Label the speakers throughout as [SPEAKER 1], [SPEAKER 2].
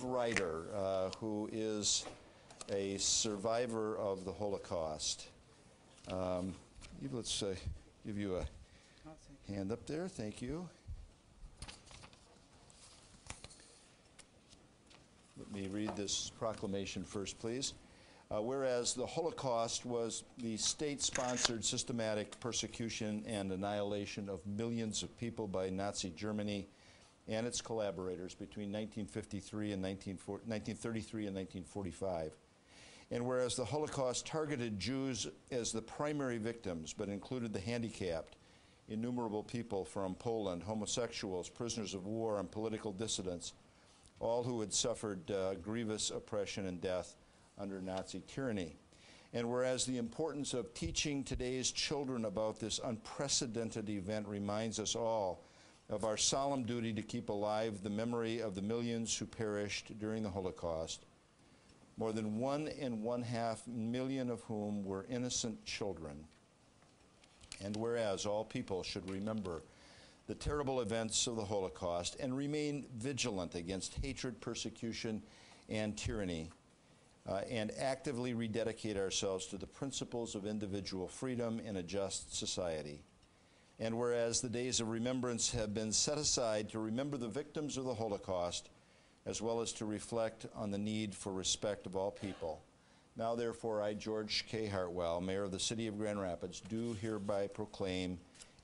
[SPEAKER 1] Reiter, who is a survivor of the Holocaust. Let's give you a hand up there. Thank you. Let me read this proclamation first, please. Whereas the Holocaust was the state-sponsored systematic persecution and annihilation of millions of people by Nazi Germany and its collaborators between 1933 and 1933 and 1945. And whereas the Holocaust targeted Jews as the primary victims, but included the handicapped, innumerable people from Poland, homosexuals, prisoners of war, and political dissidents, all who had suffered grievous oppression and death under Nazi tyranny. And whereas the importance of teaching today's children about this unprecedented event reminds us all of our solemn duty to keep alive the memory of the millions who perished during the Holocaust, more than 1.5 million of whom were innocent children. And whereas all people should remember the terrible events of the Holocaust and remain vigilant against hatred, persecution, and tyranny, and actively rededicate ourselves to the principles of individual freedom in a just society. And whereas the days of remembrance have been set aside to remember the victims of the Holocaust, as well as to reflect on the need for respect of all people. Now, therefore, I, George K. Heartwell, Mayor of the City of Grand Rapids, do hereby proclaim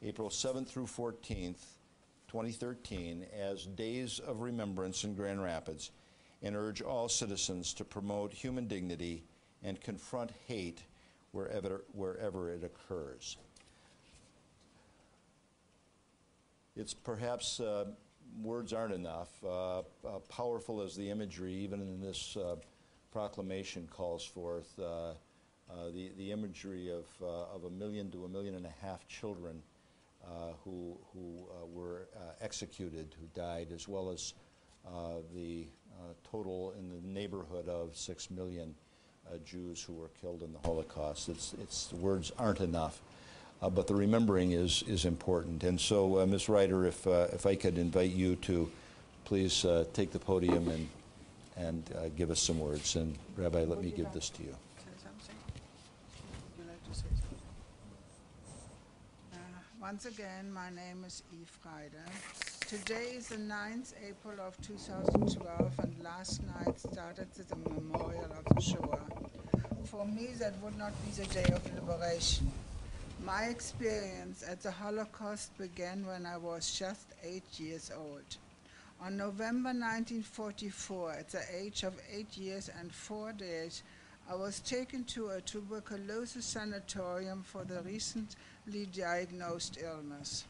[SPEAKER 1] April 7th through 14th, 2013, as Days of Remembrance in Grand Rapids, and urge all citizens to promote human dignity and confront hate wherever it occurs. It's perhaps words aren't enough. Powerful as the imagery, even in this proclamation, calls forth the imagery of 1 million to 1.5 million children who were executed, who died, as well as the total in the neighborhood of 6 million Jews who were killed in the Holocaust. The words aren't enough, but the remembering is important. And so, Ms. Reiter, if I could invite you to please take the podium and give us some words. And Rabbi, let me give this to you.
[SPEAKER 2] Once again, my name is Eve Reiter. Today is the 9th April of 2012, and last night started the memorial of the Shoah. For me, that would not be the day of liberation. My experience at the Holocaust began when I was just 8 years old. On November 1944, at the age of 8 years and 4 days, I was taken to a tuberculosis sanatorium for the recently diagnosed illness.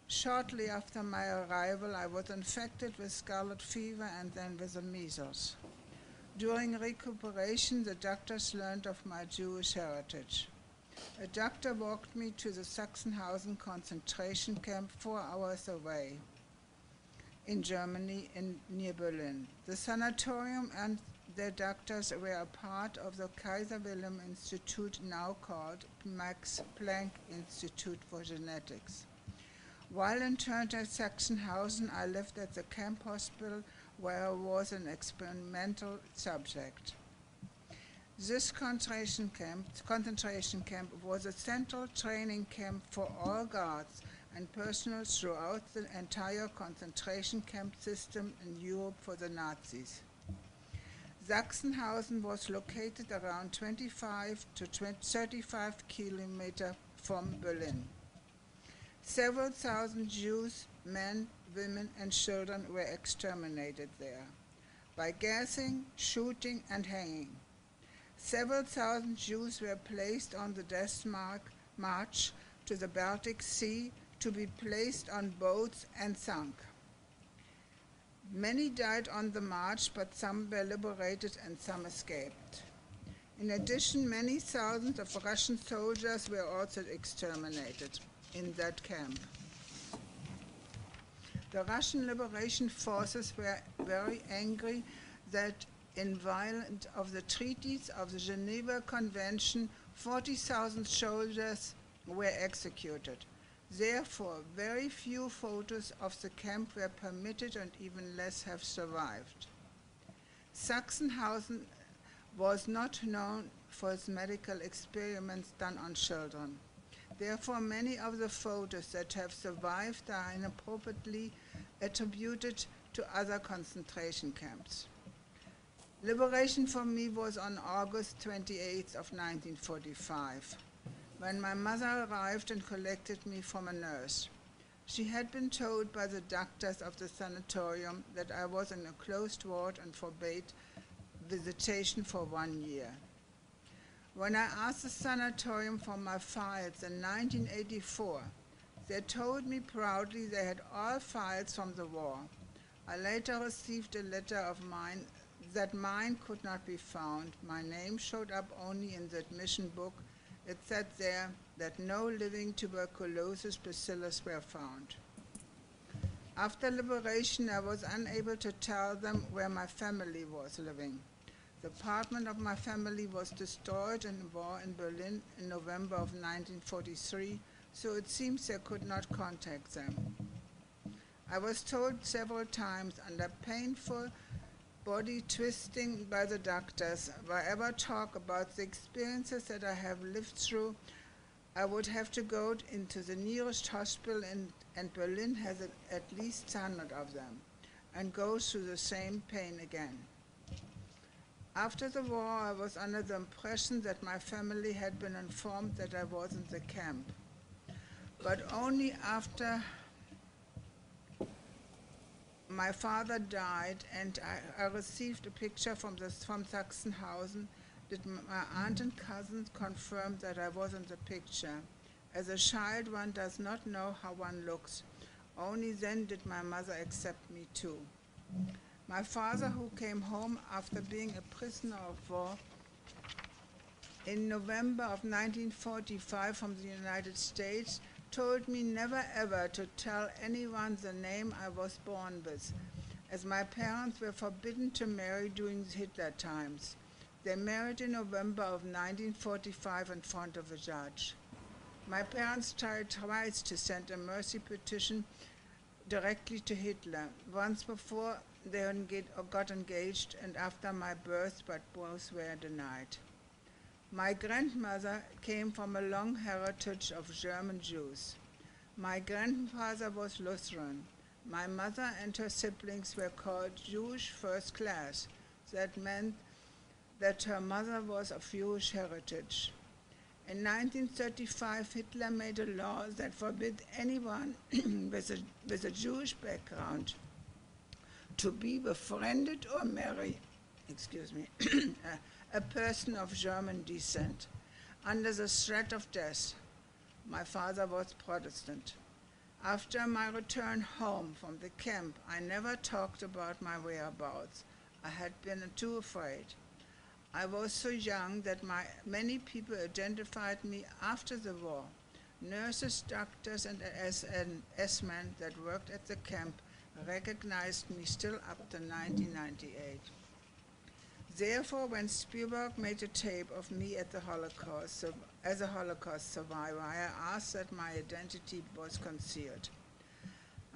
[SPEAKER 2] Shortly after my arrival, I was infected with scarlet fever and then with the measles. During recuperation, the doctors learned of my Jewish heritage. A doctor walked me to the Sachsenhausen concentration camp 4 hours away in Germany, near Berlin. The sanatorium and their doctors were a part of the Kaiser Wilhelm Institute, now called Max Planck Institute for Genetics. While interned at Sachsenhausen, I lived at the camp hospital where I was an experimental subject. This concentration camp was a central training camp for all guards and personnel throughout the entire concentration camp system in Europe for the Nazis. Sachsenhausen was located around 25 to 35 kilometers from Berlin. Several thousand Jews, men, women, and children were exterminated there by gassing, shooting, and hanging. Several thousand Jews were placed on the death march to the Baltic Sea to be placed on boats and sunk. Many died on the march, but some were liberated and some escaped. In addition, many thousands of Russian soldiers were also exterminated in that camp. The Russian liberation forces were very angry that in violation of the treaties of the Geneva Convention, 40,000 soldiers were executed. Therefore, very few photos of the camp were permitted and even less have survived. Sachsenhausen was not known for its medical experiments done on children. Therefore, many of the photos that have survived are inappropriately attributed to other concentration camps. Liberation for me was on August 28th of 1945, when my mother arrived and collected me from a nurse. She had been told by the doctors of the sanatorium that I was in a closed ward and forbade visitation for 1 year. When I asked the sanatorium for my files in 1984, they told me proudly they had all files from the war. I later received a letter of mine that mine could not be found. My name showed up only in the admission book. It said there that no living tuberculosis bacillus were found. After liberation, I was unable to tell them where my family was living. The apartment of my family was destroyed in the war in Berlin in November of 1943, so it seems I could not contact them. I was told several times under painful body twisting by the doctors, if I ever talk about the experiences that I have lived through, I would have to go into the nearest hospital, and Berlin has at least 100 of them, and go through the same pain again. After the war, I was under the impression that my family had been informed that I was in the camp, but only after my father died and I received a picture from Sachsenhausen did my aunt and cousins confirm that I was in the picture. As a child, one does not know how one looks. Only then did my mother accept me too. My father, who came home after being a prisoner of war in November of 1945 from the United States, told me never ever to tell anyone the name I was born with, as my parents were forbidden to marry during the Hitler times. They married in November of 1945 in front of a judge. My parents tried twice to send a mercy petition directly to Hitler, once before they got engaged and after my birth, but both were denied. My grandmother came from a long heritage of German Jews. My grandfather was Lutheran. My mother and her siblings were called Jewish first class. That meant that her mother was of Jewish heritage. In 1935, Hitler made a law that forbid anyone with a Jewish background to be befriended or marry, a person of German descent, under the threat of death. My father was Protestant. After my return home from the camp, I never talked about my whereabouts. I had been too afraid. I was so young that many people identified me after the war. Nurses, doctors, and S-men that worked at the camp recognized me still up to 1998. Therefore, when Spielberg made a tape of me at the Holocaust, as a Holocaust survivor, I asked that my identity was concealed.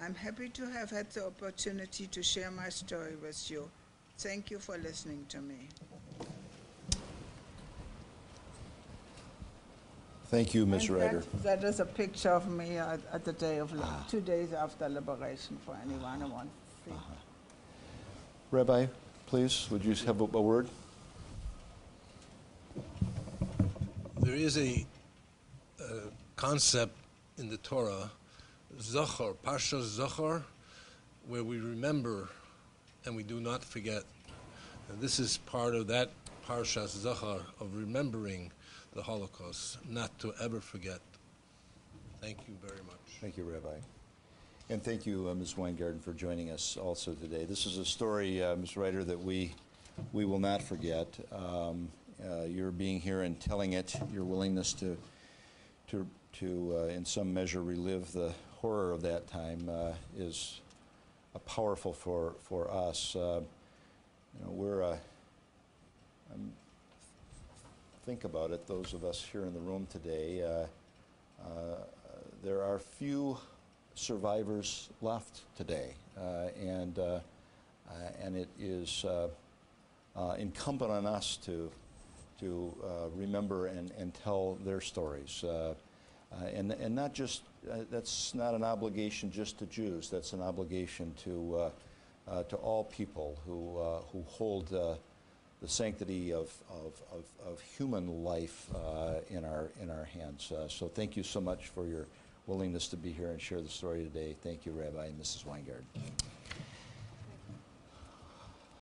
[SPEAKER 2] I'm happy to have had the opportunity to share my story with you. Thank you for listening to me.
[SPEAKER 1] Thank you, Ms. Ryder.
[SPEAKER 2] That is a picture of me at the day of 2 days after liberation for anyone who wants to see.
[SPEAKER 1] Rabbi, please, would you have a word?
[SPEAKER 3] There is a concept in the Torah, Zachor, Parsha Zachor, where we remember and we do not forget. And this is part of that Parsha Zachor of remembering the Holocaust, not to ever forget. Thank you very much.
[SPEAKER 1] Thank you, Rabbi. And thank you, Ms. Weingarten, for joining us also today. This is a story, Ms. Ryder, that we will not forget. Your being here and telling it, your willingness to in some measure relive the horror of that time is powerful for us. Think about it, those of us here in the room today, there are few survivors left today, and it is incumbent on us to remember and tell their stories. And not just, that's not an obligation just to Jews, that's an obligation to all people who hold the sanctity of human life in our hands. So thank you so much for your willingness to be here and share the story today. Thank you, Rabbi and Mrs. Weingarten.